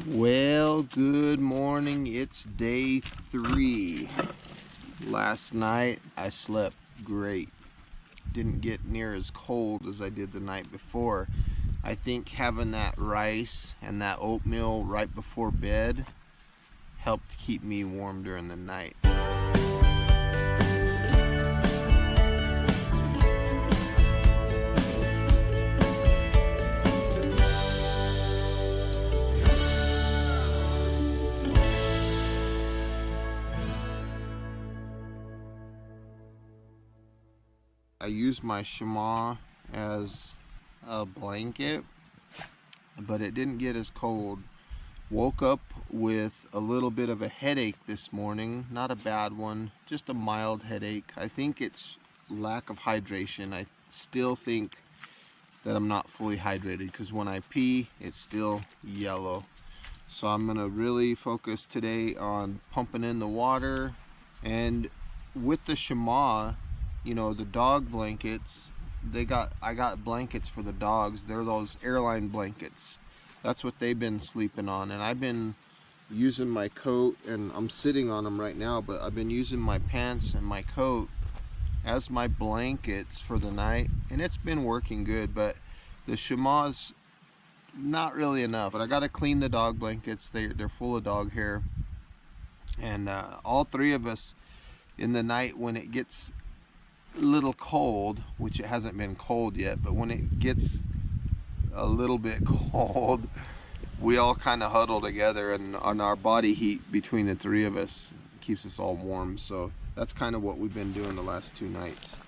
Well, good morning. It's day 3. Last night I slept great. Didn't get near as cold as I did the night before. I think having that rice and that oatmeal right before bed helped keep me warm during the night. I used my chamois as a blanket, but it didn't get as cold. Woke up with a little bit of a headache this morning. Not a bad one, just a mild headache. I think it's lack of hydration. I still think that I'm not fully hydrated because when I pee, it's still yellow. So I'm gonna really focus today on pumping in the water. And with the chamois, you know, the dog blankets, I got blankets for the dogs. They're those airline blankets. That's what they've been sleeping on, and I've been using my coat, and I'm sitting on them right now, but I've been using my pants and my coat as my blankets for the night, and it's been working good. But the chamois, not really enough. But I got to clean the dog blankets. They're full of dog hair, and all 3 of us in the night when it gets a little cold, which it hasn't been cold yet, but when it gets a little bit cold, we all kind of huddle together, and on our body heat between the 3 of us keeps us all warm. So that's kind of what we've been doing the last 2 nights.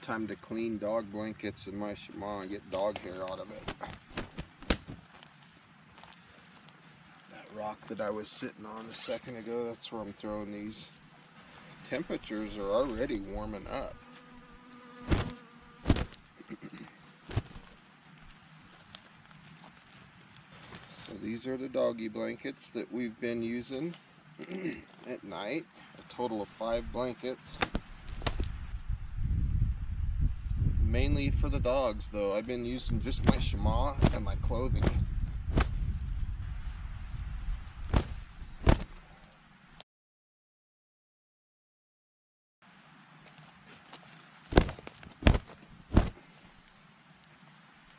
Time to clean dog blankets and my chamois and get dog hair out of it. That rock that I was sitting on a second ago, that's where I'm throwing these. Temperatures are already warming up. So these are the doggy blankets that we've been using at night. A total of 5 blankets. Mainly for the dogs though. I've been using just my chamois and my clothing.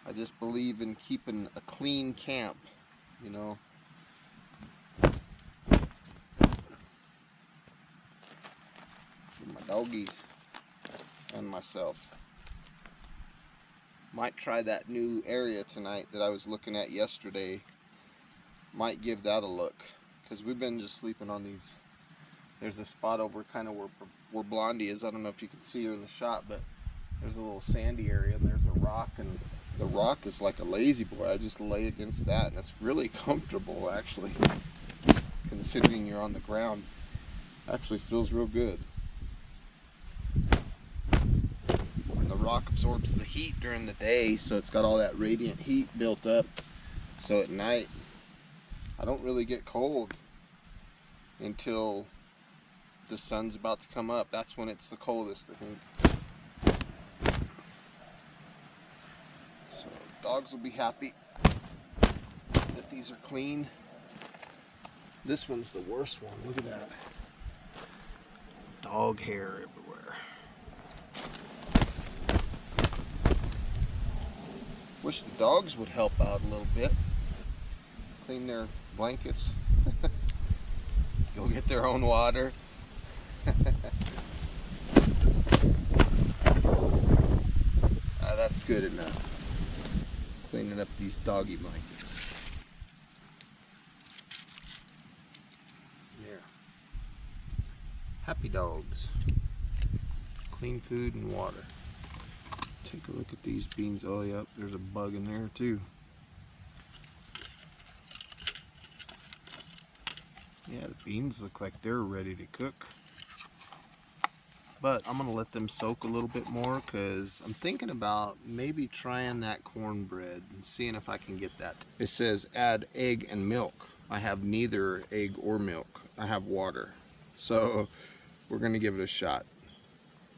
I just believe in keeping a clean camp, you know. For my doggies and myself. Might try that new area tonight that I was looking at yesterday. Might give that a look, because we've been just sleeping on these. There's a spot over kind of where Blondie is. I don't know if you can see her in the shot, but there's a little sandy area and there's a rock, and the rock is like a lazy boy. I just lay against that, and it's really comfortable actually, considering you're on the ground. Actually feels real good. And the rock absorbs the heat during the day, so it's got all that radiant heat built up. So at night, I don't really get cold until the sun's about to come up. That's when it's the coldest, I think. So dogs will be happy that these are clean. This one's the worst one. Look at that. Dog hair everywhere. Wish the dogs would help out a little bit. Clean their blankets. Go get their own water. That's good enough. Cleaning up these doggy blankets. Yeah. Happy dogs. Clean food and water. Take a look at these beans. Oh, yep, there's a bug in there too. Yeah, the beans look like they're ready to cook. But I'm going to let them soak a little bit more, because I'm thinking about maybe trying that cornbread and seeing if I can get that. It says add egg and milk. I have neither egg or milk. I have water. So we're going to give it a shot.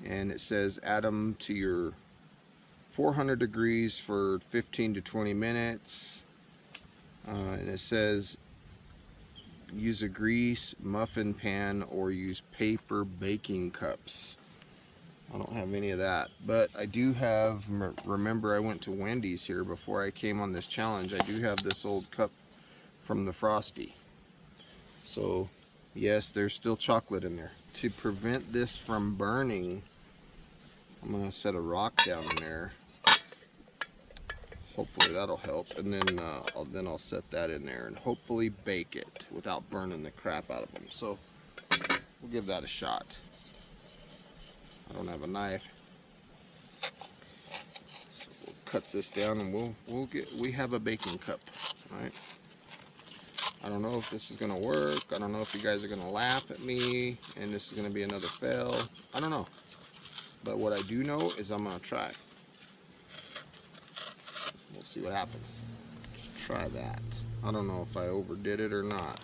And it says add them to your 400 degrees for 15 to 20 minutes. and it says use a grease muffin pan or use paper baking cups. I don't have any of that, but I do have, remember I went to Wendy's here before I came on this challenge. I do have this old cup from the Frosty. So yes, there's still chocolate in there. To prevent this from burning, I'm going to set a rock down in there. Hopefully that'll help, and then I'll set that in there and hopefully bake it without burning the crap out of them. So we'll give that a shot. I don't have a knife, so we'll cut this down and we have a baking cup, right? I don't know if this is gonna work. I don't know if you guys are gonna laugh at me and this is gonna be another fail. I don't know, but what I do know is I'm gonna try. We'll see what happens. Just try that. I don't know if I overdid it or not.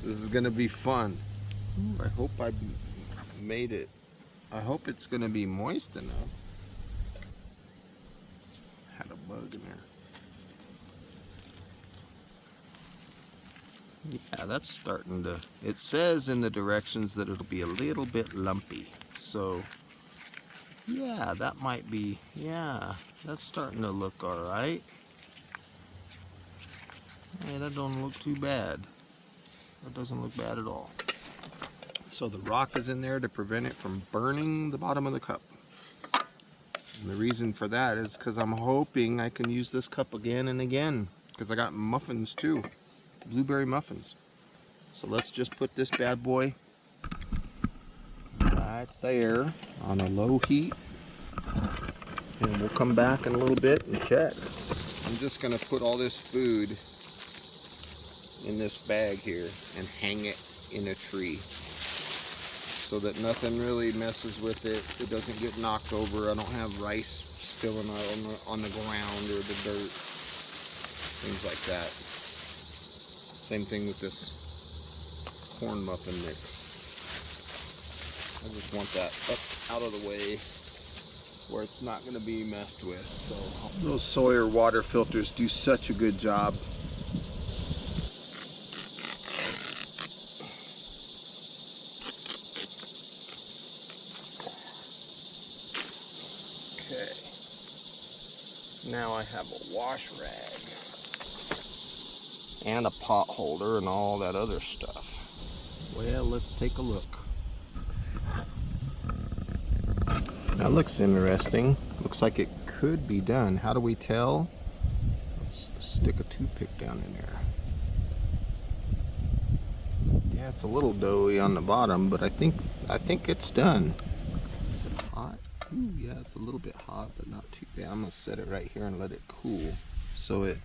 This is gonna be fun. I hope I made it. I hope it's gonna be moist enough. Had a bug in there. Yeah, that's starting to, it says in the directions that it'll be a little bit lumpy. So yeah, that might be, yeah, that's starting to look all right. Hey, that don't look too bad. That doesn't look bad at all. So the rock is in there to prevent it from burning the bottom of the cup. And the reason for that is because I'm hoping I can use this cup again and again, because I got muffins too, blueberry muffins. So let's just put this bad boy right there on a low heat, and we'll come back in a little bit and check. I'm just gonna put all this food in this bag here and hang it in a tree so that nothing really messes with it. It doesn't get knocked over. I don't have rice spilling out on the ground or the dirt, things like that. Same thing with this corn muffin mix. I just want that up out of the way where it's not going to be messed with. So those Sawyer water filters do such a good job. Now I have a wash rag and a pot holder and all that other stuff. Well, let's take a look. That looks interesting. Looks like it could be done. How do we tell? Let's stick a toothpick down in there. Yeah, it's a little doughy on the bottom, but I think it's done. Is it hot? Ooh, yeah, it's a little bit hot, but not too bad. I'm gonna set it right here and let it cool. So it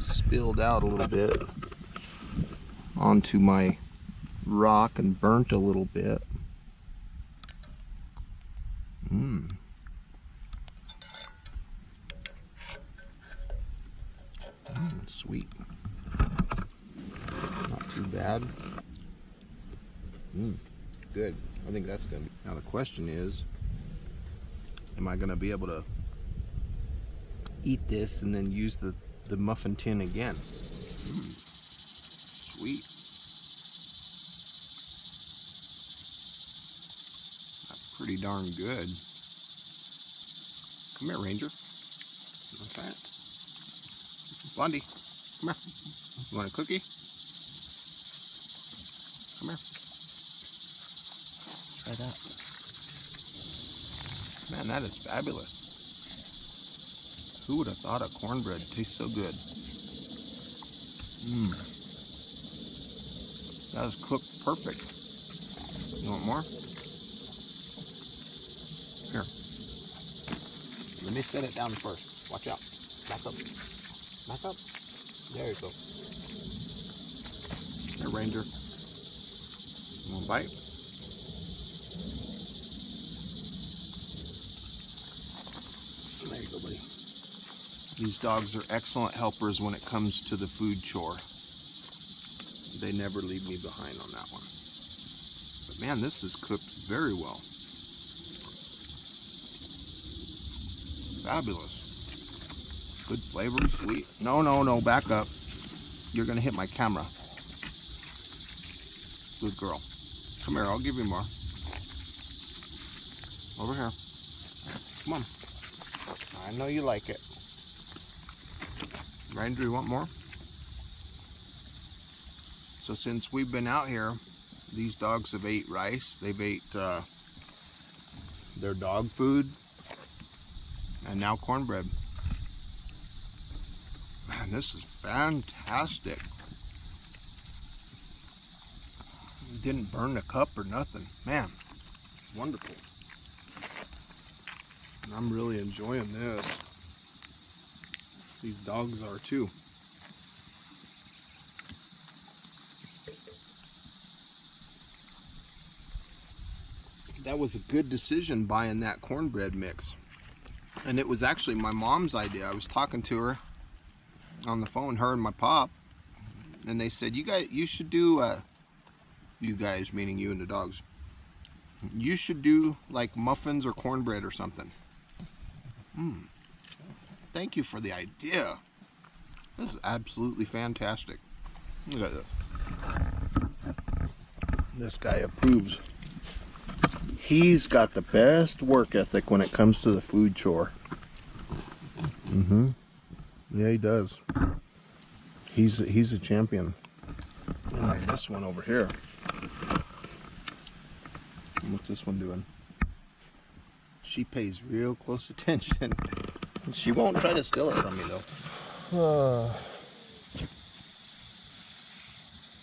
spilled out a little bit onto my rock and burnt a little bit. Sweet. Not too bad. Good. I think that's gonna be. Now the question is, am I gonna be able to eat this and then use the muffin tin again? Sweet. That's pretty darn good. Come here, Ranger. Okay. Blondie, come here. You want a cookie? Come here. Try that. Man, that is fabulous. Who would have thought a cornbread tastes so good? That is cooked perfect. You want more? Here. Let me set it down first. Watch out. Back up. Back up. There you go. Here, Ranger. You want a bite? There you go, buddy. These dogs are excellent helpers when it comes to the food chore. They never leave me behind on that one. Man, this is cooked very well. Fabulous. Good flavor, sweet. No, back up. You're gonna hit my camera. Good girl. Come here, I'll give you more. Over here. Come on. I know you like it. Ranger, you want more? So since we've been out here, these dogs have ate rice. They've ate their dog food, and now cornbread. Man, this is fantastic. Didn't burn the cup or nothing. Man, wonderful. And I'm really enjoying this. These dogs are too. That was a good decision buying that cornbread mix. And it was actually my mom's idea. I was talking to her on the phone, her and my pop, and they said, you should do, you guys meaning you and the dogs, you should do like muffins or cornbread or something. Thank you for the idea. This is absolutely fantastic. Look at this. This guy approves. He's got the best work ethic when it comes to the food chore. Yeah, he does. He's a champion. And like this one over here. What's this one doing? She pays real close attention. She won't try to steal it from me though.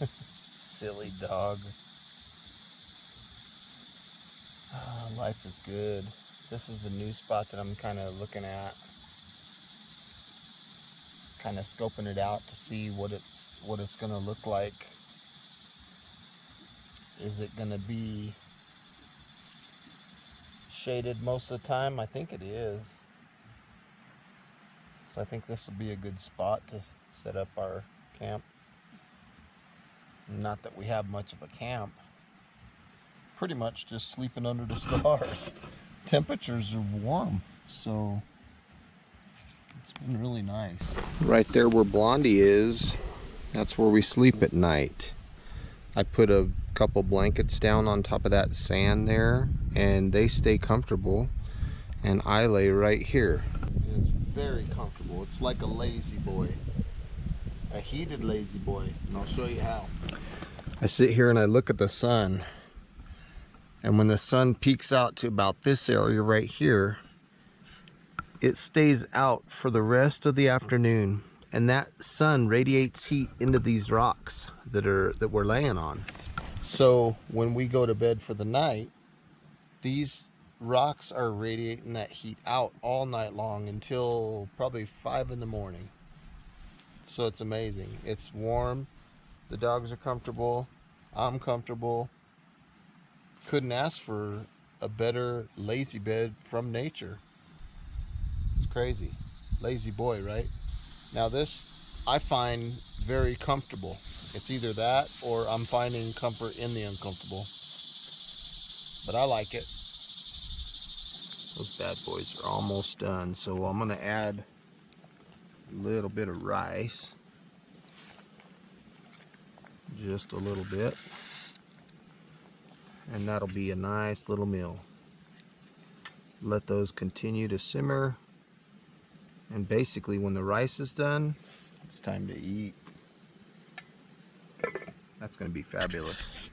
Silly dog. Life is good. This is the new spot that I'm kind of looking at. Kind of scoping it out to see what it's gonna look like. Is it gonna be shaded most of the time? I think it is. So I think this will be a good spot to set up our camp. Not that we have much of a camp. Pretty much just sleeping under the stars. Temperatures are warm, so it's been really nice. Right there where Blondie is, that's where we sleep at night. I put a couple blankets down on top of that sand there, and they stay comfortable, and I lay right here. It's very comfortable. It's like a lazy boy, a heated lazy boy, and I'll show you how. I sit here and I look at the sun, and when the sun peaks out to about this area right here, it stays out for the rest of the afternoon, and that sun radiates heat into these rocks that we're laying on. So when we go to bed for the night, these rocks are radiating that heat out all night long until probably 5 in the morning. So it's amazing. It's warm, the dogs are comfortable, I'm comfortable. Couldn't ask for a better lazy bed from nature. It's crazy. Lazy boy, right? Now this I find very comfortable. It's either that or I'm finding comfort in the uncomfortable. But I like it. Those bad boys are almost done, so I'm gonna add a little bit of rice. Just a little bit. And that'll be a nice little meal. Let those continue to simmer, and basically when the rice is done, it's time to eat. That's going to be fabulous.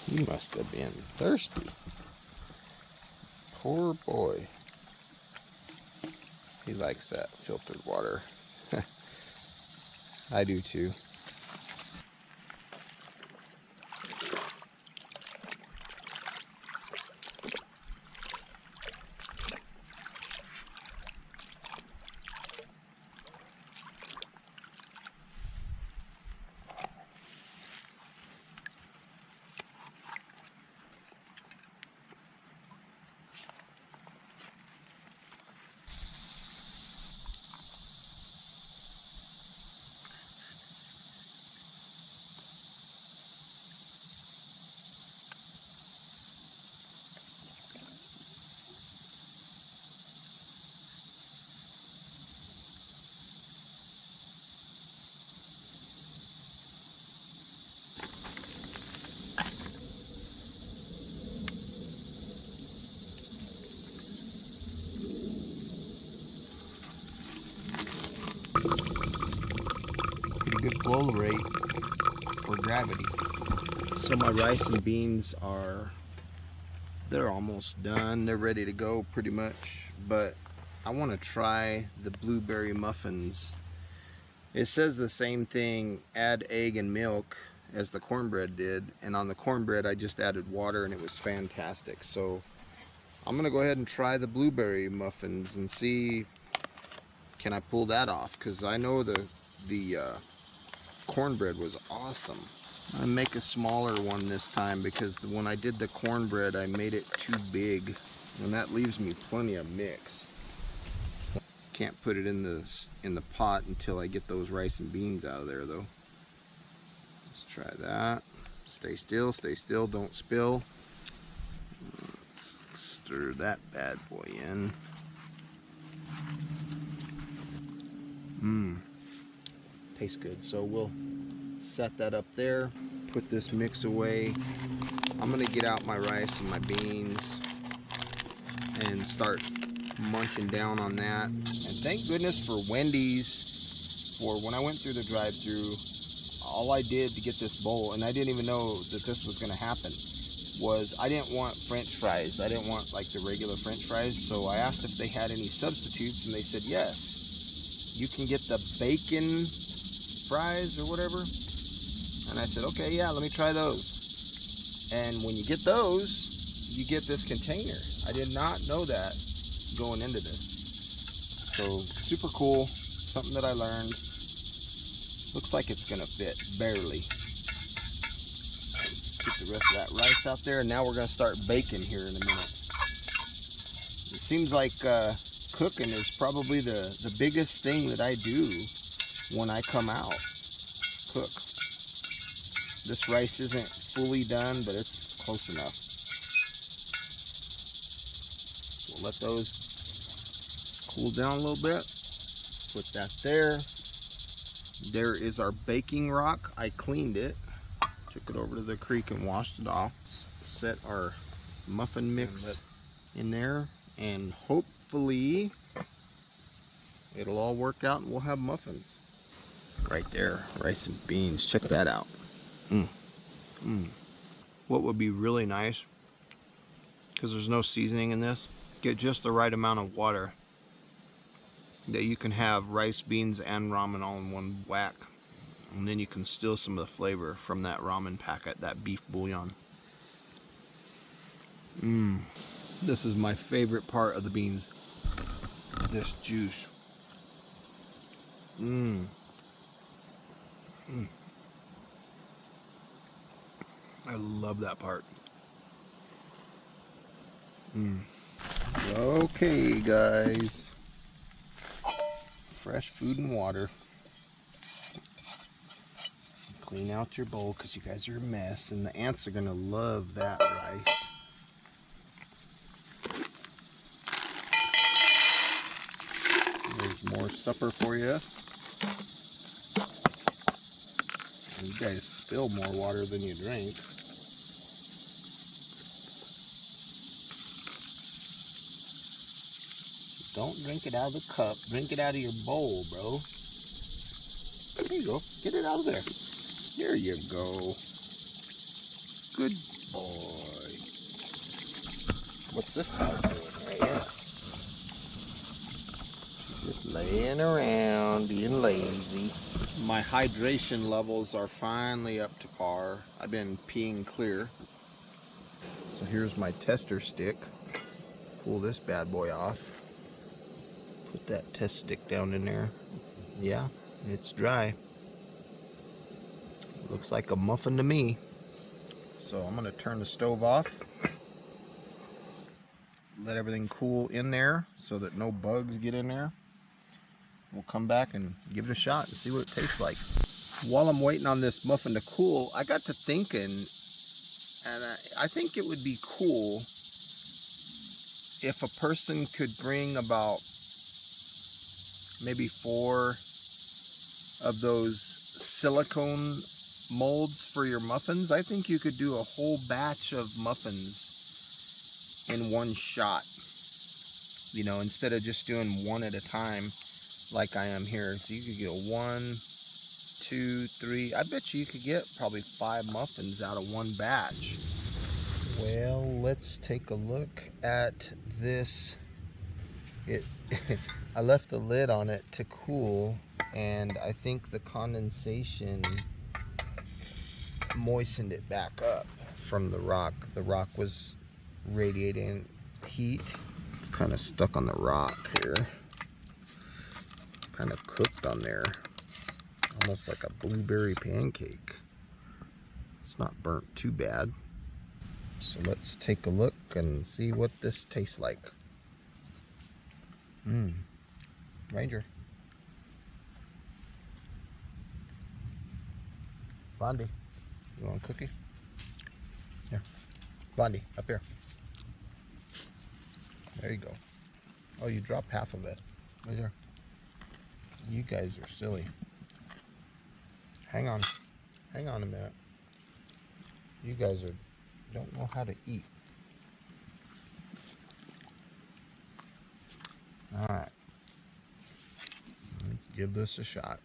He must have been thirsty. Poor boy. He likes that filtered water. I do too. flow rate for gravity. So my rice and beans they're almost done. They're ready to go pretty much, but I want to try the blueberry muffins. It says the same thing, add egg and milk, as the cornbread did, and on the cornbread I just added water and it was fantastic. So I'm gonna go ahead and try the blueberry muffins and see, can I pull that off, because I know the cornbread was awesome. I'm gonna make a smaller one this time because when I did the cornbread I made it too big, and that leaves me plenty of mix. Can't put it in the pot until I get those rice and beans out of there though. Let's try that. Stay still, don't spill. Let's stir that bad boy in. Tastes good. So we'll set that up there, put this mix away. I'm gonna get out my rice and my beans and start munching down on that. And thank goodness for Wendy's, for when I went through the drive-thru, all I did to get this bowl, and I didn't even know that this was gonna happen, was I didn't want French fries. I didn't want like the regular French fries, so I asked if they had any substitutes, and they said yes. You can get the bacon fries or whatever. And I said, okay, yeah, let me try those. And when you get those, you get this container. I did not know that going into this. So super cool, something that I learned. Looks like it's gonna fit, barely. Let's get the rest of that rice out there, and now we're gonna start baking here in a minute. It seems like cooking is probably the biggest thing that I do when I come out, cook. This rice isn't fully done, but it's close enough. We'll let those cool down a little bit. Put that there. There is our baking rock. I cleaned it, took it over to the creek and washed it off. Set our muffin mix in there, and hopefully it'll all work out and we'll have muffins. Right there, rice and beans. Check that out. What would be really nice, because there's no seasoning in this, get just the right amount of water that you can have rice, beans, and ramen all in one whack, and then you can steal some of the flavor from that ramen packet, that beef bouillon. This is my favorite part of the beans, this juice. I love that part. Okay, guys. Fresh food and water. Clean out your bowl because you guys are a mess, and the ants are gonna love that rice. There's more supper for you. You guys spill more water than you drink. Don't drink it out of the cup. Drink it out of your bowl, bro. There you go. Get it out of there. There you go. Good boy. What's this towel doing? Right here. Just laying around, being lazy. My hydration levels are finally up to par. I've been peeing clear. So here's my tester stick. Pull this bad boy off. Put that test stick down in there. Yeah, it's dry. Looks like a muffin to me. So I'm gonna turn the stove off. Let everything cool in there so that no bugs get in there. We'll come back and give it a shot and see what it tastes like. While I'm waiting on this muffin to cool, I got to thinking, and I think it would be cool if a person could bring about maybe 4 of those silicone molds for your muffins. I think you could do a whole batch of muffins in one shot, you know, instead of just doing one at a time like I am here. So you could get 1, 2, 3. I bet you could get probably 5 muffins out of one batch. Well, let's take a look at this. I left the lid on it to cool, and I think the condensation moistened it back up from the rock. The rock was radiating heat. It's kind of stuck on the rock here. Kind of cooked on there. Almost like a blueberry pancake. It's not burnt too bad. So let's take a look and see what this tastes like. Ranger. Blondie, you want a cookie? Here. Blondie, up here. There you go. Oh, you dropped half of it. Right there. You guys are silly. Hang on. Hang on a minute. You guys don't know how to eat. Alright. Let's give this a shot.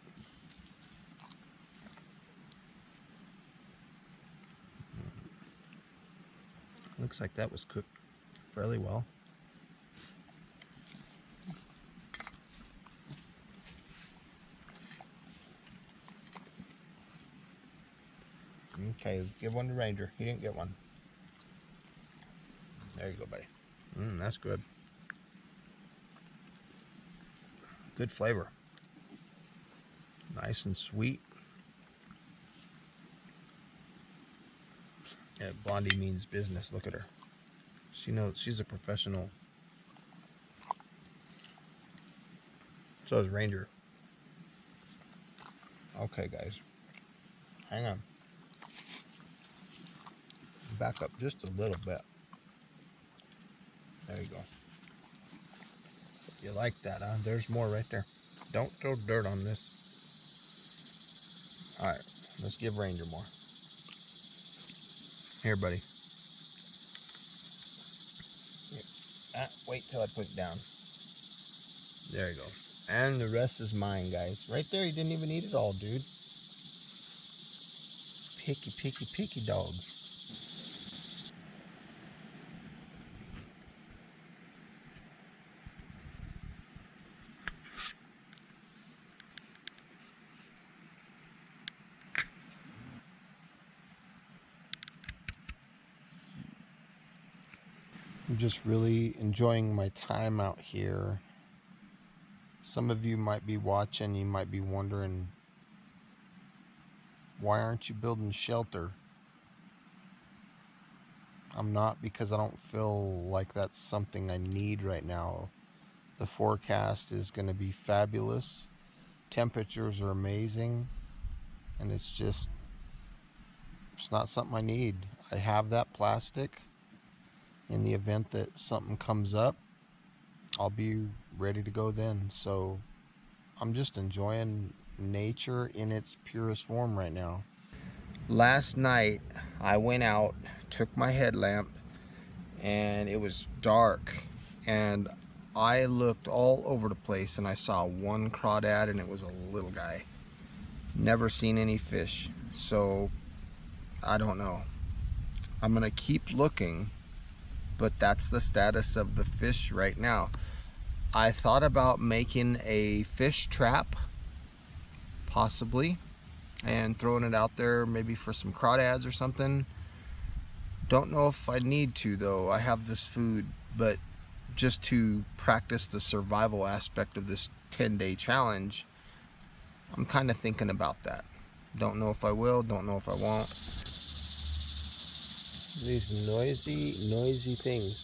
Looks like that was cooked fairly well. Okay, let's give one to Ranger. He didn't get one. There you go, buddy. That's good. Good flavor. Nice and sweet. Yeah, Blondie means business. Look at her. She knows she's a professional. So is Ranger. Okay, guys. Hang on. Back up just a little bit. There you go. You like that, huh? There's more right there. Don't throw dirt on this. Alright, let's give Ranger more. Here, buddy. Wait till I put it down. There you go. And the rest is mine, guys. Right there, you didn't even eat it all, dude. Picky, picky, picky dogs. I'm just really enjoying my time out here. Some of you might be watching, you might be wondering, why aren't you building shelter? I'm not, because I don't feel like that's something I need right now. The forecast is going to be fabulous. Temperatures are amazing. And it's not something I need. I have that plastic. In the event that something comes up, I'll be ready to go then. So I'm just enjoying nature in its purest form right now. Last night I went out, took my headlamp, and it was dark, and I looked all over the place and I saw one crawdad, and it was a little guy. Never seen any fish, so I don't know. I'm gonna keep looking, but that's the status of the fish right now. I thought about making a fish trap, possibly, and throwing it out there maybe for some crawdads or something. Don't know if I need to, though. I have this food, but just to practice the survival aspect of this 10-day challenge, I'm kind of thinking about that. Don't know if I will, don't know if I won't. These noisy things.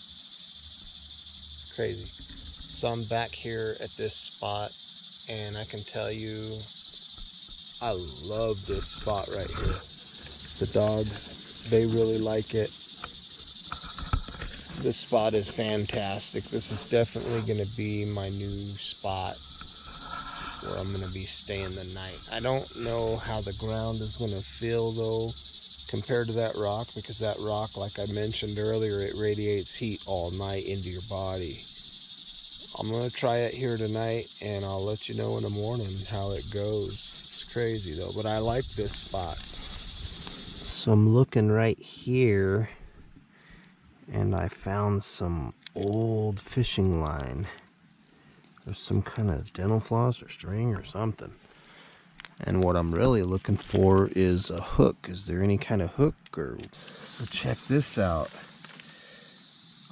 It's crazy. So I'm back here at this spot, and I can tell you, I love this spot right here. The dogs, they really like it. This spot is fantastic. This is definitely going to be my new spot where I'm going to be staying the night. I don't know how the ground is going to feel, though, compared to that rock, because that rock, like I mentioned earlier, it radiates heat all night into your body. I'm going to try it here tonight, and I'll let you know in the morning how it goes. It's crazy though, but I like this spot. So I'm looking right here, and I found some old fishing line. There's some kind of dental floss or string or something. And what I'm really looking for is a hook. Is there any kind of hook? So check this out.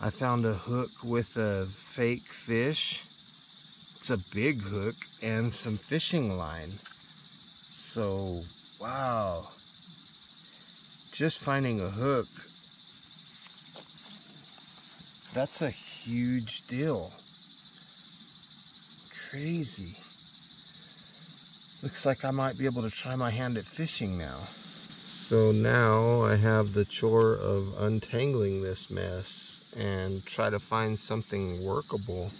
I found a hook with a fake fish. It's a big hook and some fishing line. So, wow. Just finding a hook, that's a huge deal. Crazy. Looks like I might be able to try my hand at fishing now. So now I have the chore of untangling this mess and try to find something workable.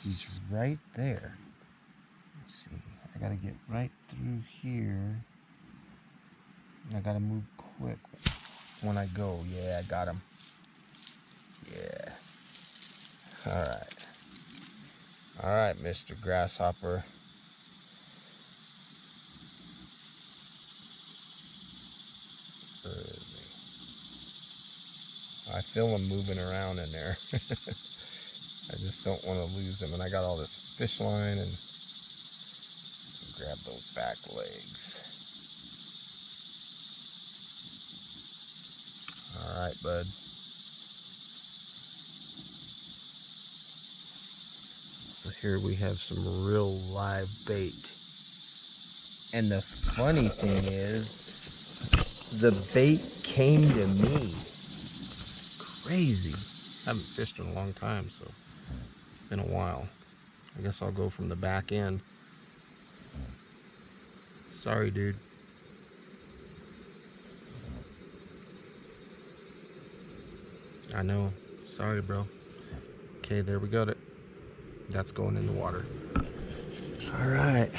He's right there. Let's see. I gotta get right through here. I gotta move quick when I go. Yeah, I got him. Yeah. Alright. Alright, Mr. Grasshopper. I feel him moving around in there. I just don't want to lose him. And I got all this fish line and grab those back legs. Alright, bud. So here we have some real live bait. And the funny thing is, the bait came to me. Crazy. I haven't fished in a long time, so it's been a while. I guess I'll go from the back end. Sorry, dude. I know. Sorry, bro. Okay, there we got it. That's going in the water. All right.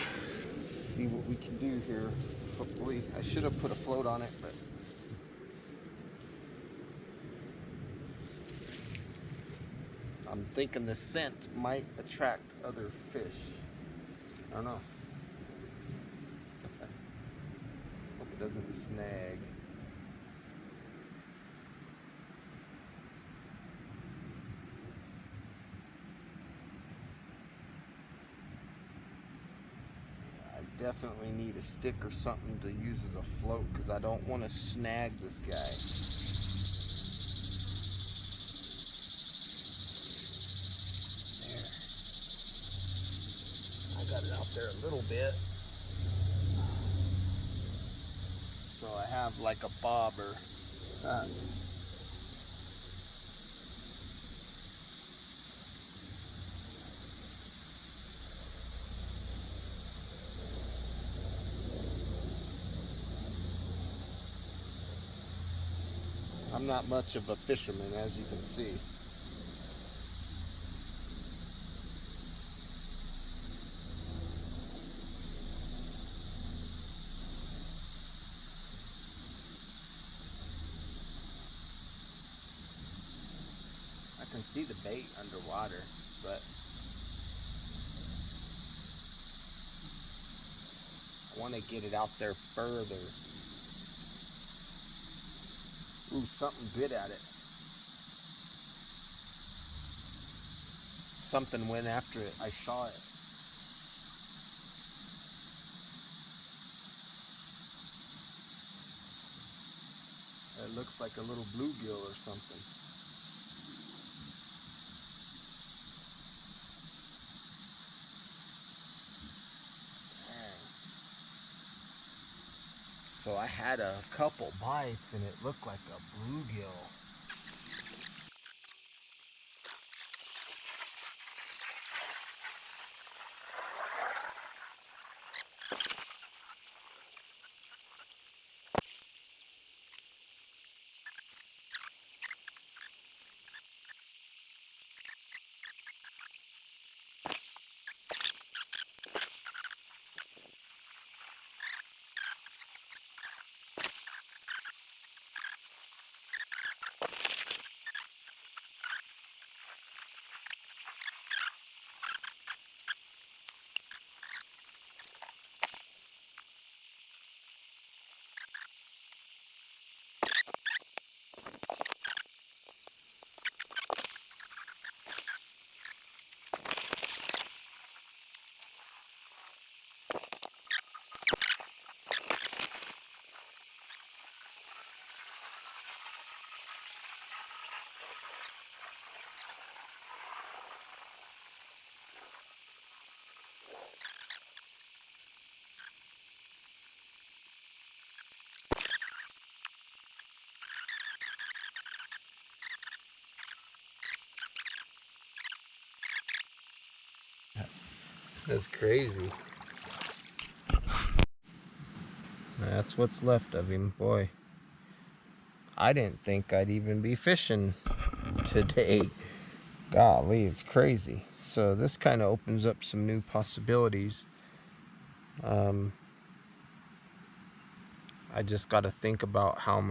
Let's see what we can do here. Hopefully, I should have put a float on it, but I'm thinking the scent might attract other fish. I don't know. Hope it doesn't snag. I definitely need a stick or something to use as a float because I don't want to snag this guy. Got it out there a little bit. So I have like a bobber. I'm not much of a fisherman, as you can see. I can see the bait underwater, but I want to get it out there further. Ooh, something bit at it. Something went after it. I saw it. It looks like a little bluegill or something. So I had a couple bites and it looked like a bluegill. That's crazy. That's what's left of him. Boy, I didn't think I'd even be fishing today. Golly, it's crazy. So this kind of opens up some new possibilities. I just got to think about how I'm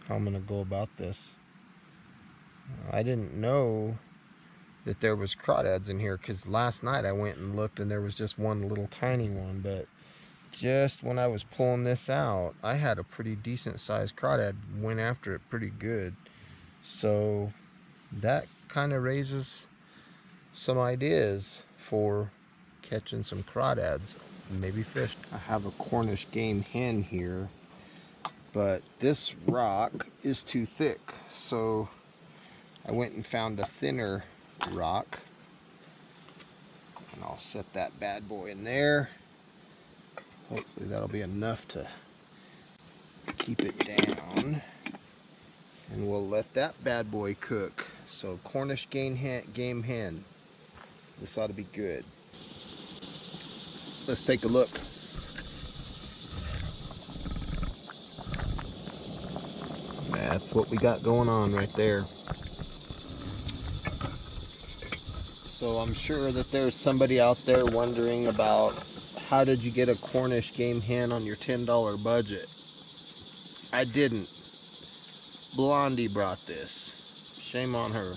gonna go about this. I didn't know that there was crawdads in here, because last night I went and looked and there was just one little tiny one, but just when I was pulling this out, I had a pretty decent sized crawdad, went after it pretty good. So that kind of raises some ideas for catching some crawdads, maybe fish. I have a Cornish game hen here, but this rock is too thick, so I went and found a thinner rock, and I'll set that bad boy in there. Hopefully that'll be enough to keep it down, and we'll let that bad boy cook. So Cornish game hen, this ought to be good. Let's take a look. That's what we got going on right there. So I'm sure that there's somebody out there wondering about, how did you get a Cornish game hen on your $10 budget? I didn't. Blondie brought this. Shame on her.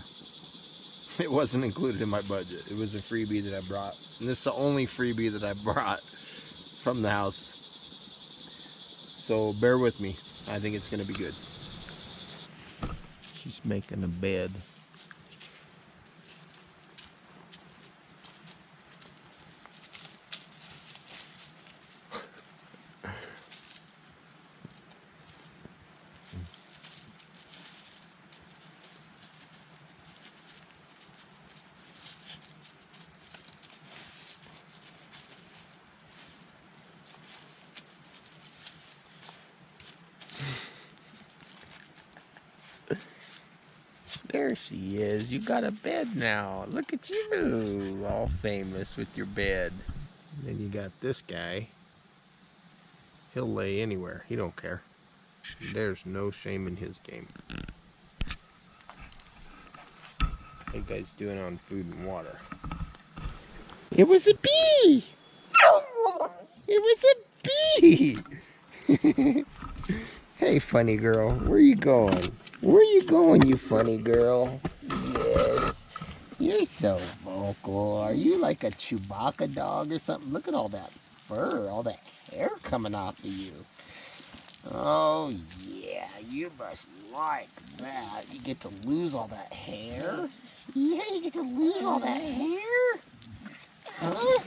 It wasn't included in my budget. It was a freebie that I brought. And this is the only freebie that I brought from the house. So bear with me. I think it's going to be good. She's making a bed. There she is. You got a bed now. Look at you, all famous with your bed. And then you got this guy. He'll lay anywhere. He don't care. There's no shame in his game. How you guys doing on food and water? It was a bee! It was a bee! Hey, funny girl. Where you going? Where you going, you funny girl? Yes. You're so vocal. Are you like a Chewbacca dog or something? Look at all that fur, all that hair coming off of you. Oh, yeah. You must like that. You get to lose all that hair? Yeah, you get to lose all that hair? Huh?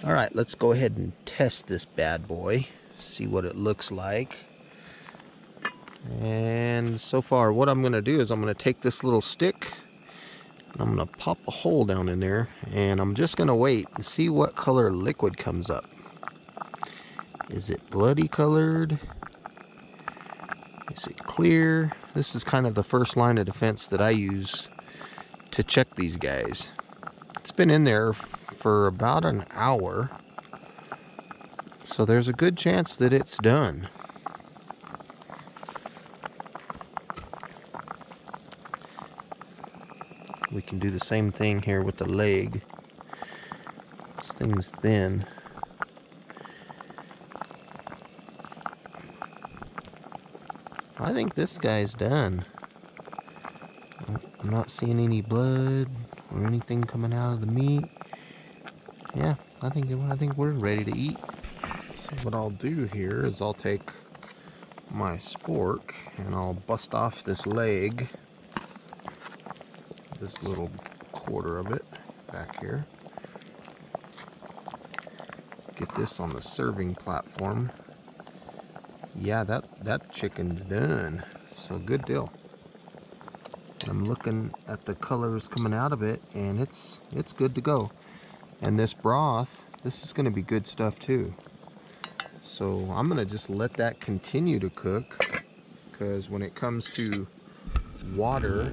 All right, let's go ahead and test this bad boy. See what it looks like. And so far, what I'm going to do is I'm going to take this little stick, and I'm going to pop a hole down in there, and I'm just going to wait and see what color liquid comes up. Is it bloody colored? Is it clear? This is kind of the first line of defense that I use to check these guys. It's been in there for about an hour, so there's a good chance that it's done. We can do the same thing here with the leg. This thing's thin. I think this guy's done. I'm not seeing any blood or anything coming out of the meat. Yeah, I think we're ready to eat. So what I'll do here is I'll take my spork and I'll bust off this leg, this little quarter of it back here. Get this on the serving platform. Yeah, that chicken's done. So good deal. I'm looking at the colors coming out of it, and it's good to go. And this broth, this is going to be good stuff too. So I'm going to just let that continue to cook, because when it comes to water,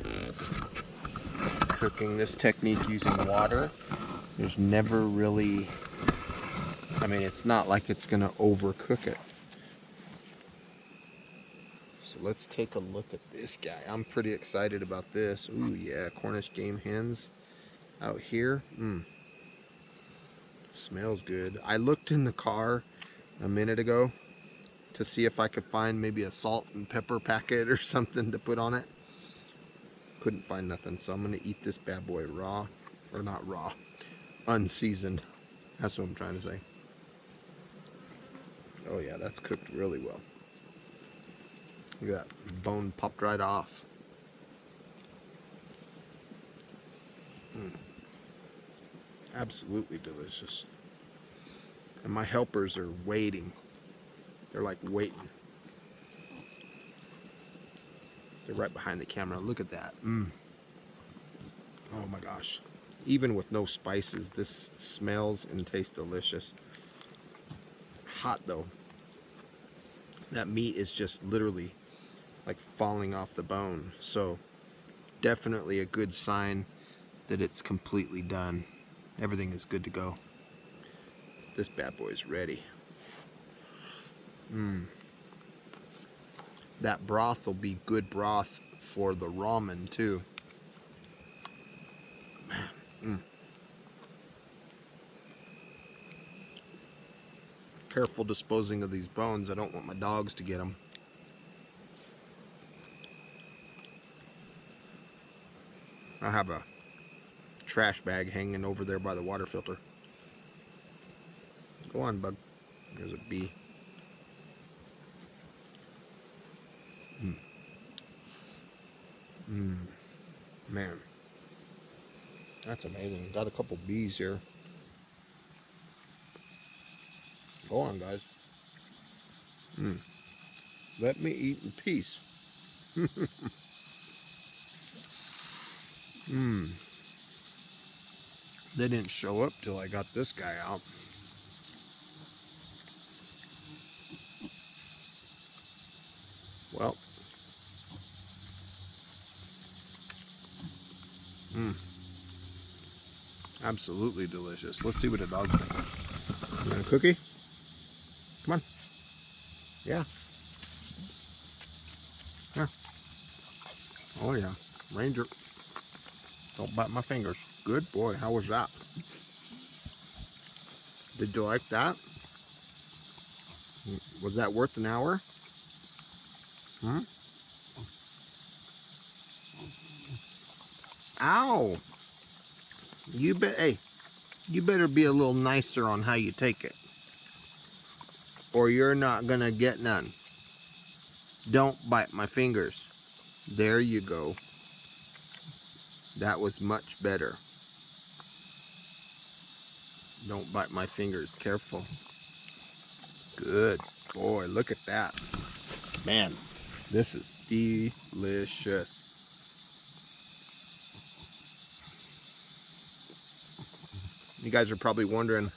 cooking this technique using water, There's never really, I mean, it's not like it's gonna overcook it. So let's take a look at this guy. I'm pretty excited about this. Ooh yeah, Cornish game hens out here. Smells good. I looked in the car a minute ago to see if I could find maybe a salt and pepper packet or something to put on it. Couldn't find nothing, so I'm gonna eat this bad boy raw, or not raw, unseasoned. That's what I'm trying to say. Oh yeah, that's cooked really well. Look at that, bone popped right off. Absolutely delicious. And my helpers are waiting. They're like waiting. They're right behind the camera. Look at that. Oh my gosh. Even with no spices, this smells and tastes delicious. Hot though. That meat is just literally like falling off the bone. So definitely a good sign that it's completely done. Everything is good to go. This bad boy is ready. That broth will be good broth for the ramen too. Careful disposing of these bones. I don't want my dogs to get them. I have a trash bag hanging over there by the water filter. Go on, bug. There's a bee. Man, that's amazing. Got a couple bees here. Go on, guys. Let me eat in peace. They didn't show up till I got this guy out. Well, absolutely delicious. Let's see what the dogs think. You want a cookie? Come on. Yeah. Yeah. Oh yeah. Ranger. Don't bite my fingers. Good boy. How was that? Did you like that? Was that worth an hour? Ow! Hey, you better be a little nicer on how you take it, or you're not gonna get none. Don't bite my fingers. There you go. That was much better. Don't bite my fingers. Careful. Good boy. Look at that. Man, this is delicious. You guys are probably wondering,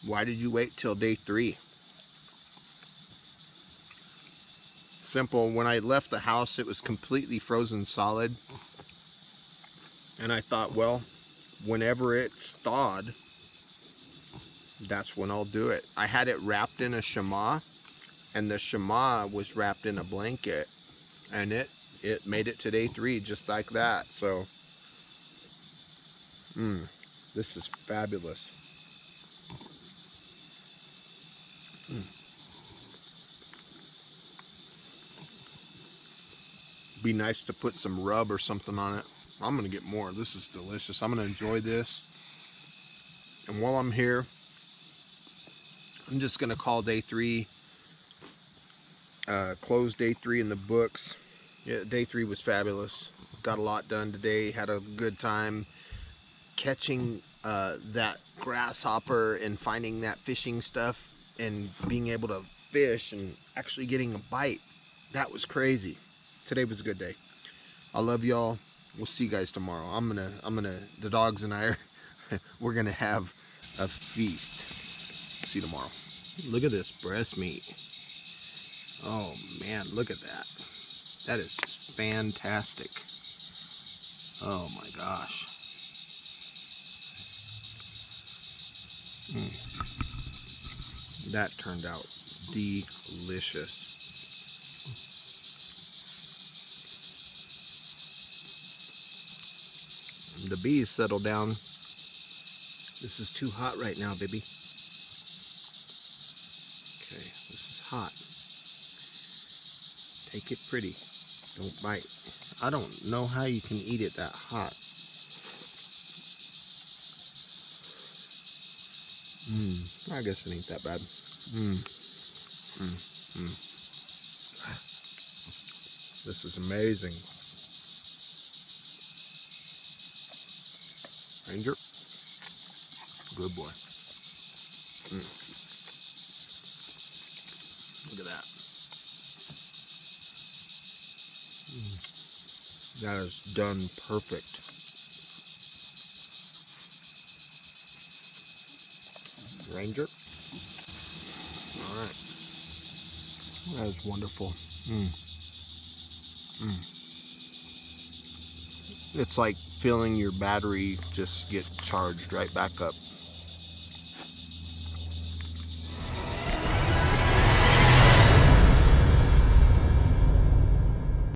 why did you wait till day 3? Simple. When I left the house, it was completely frozen solid. And I thought, well, whenever it's thawed, that's when I'll do it. I had it wrapped in a chamois, and the chamois was wrapped in a blanket, and it made it to day 3 just like that. So this is fabulous. Be nice to put some rub or something on it. I'm gonna get more. This is delicious. I'm gonna enjoy this. And while I'm here, I'm just gonna call day 3, close day 3 in the books. Yeah, day 3 was fabulous. Got a lot done today. Had a good time catching that grasshopper and finding that fishing stuff and being able to fish and actually getting a bite. That was crazy. Today was a good day. I love y'all. We'll see you guys tomorrow. The dogs and I we're gonna have a feast. See you tomorrow. Look at this breast meat. Oh man, look at that. That is just fantastic. Oh my gosh. That turned out delicious. The bees settle down. This is too hot right now, baby. Okay, this is hot. Take it pretty. Don't bite. I don't know how you can eat it that hot. I guess it ain't that bad. This is amazing. Ranger, good boy. Look at that. That is done perfect. Ranger. All right. That is wonderful. It's like feeling your battery just get charged right back up.